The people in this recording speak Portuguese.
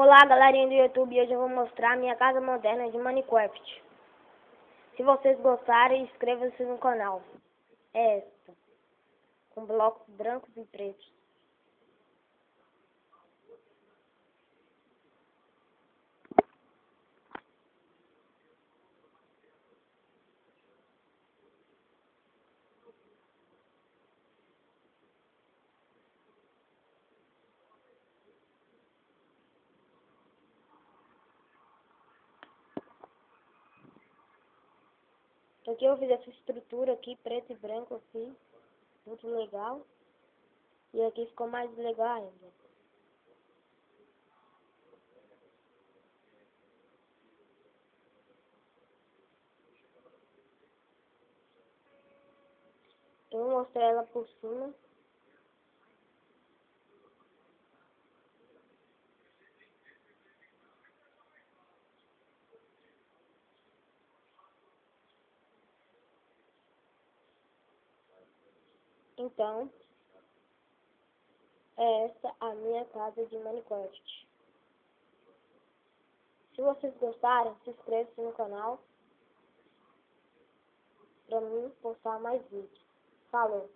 Olá, galerinha do YouTube, hoje eu vou mostrar a minha casa moderna de Minecraft. Se vocês gostarem, inscrevam-se no canal. É esta, com blocos brancos e pretos. Aqui eu fiz essa estrutura aqui, preto e branco assim, muito legal. E aqui ficou mais legal ainda. Eu vou mostrar ela por cima. Então, é essa a minha casa de Minecraft. Se vocês gostarem, se inscrevam no canal para mim postar mais vídeos. Falou!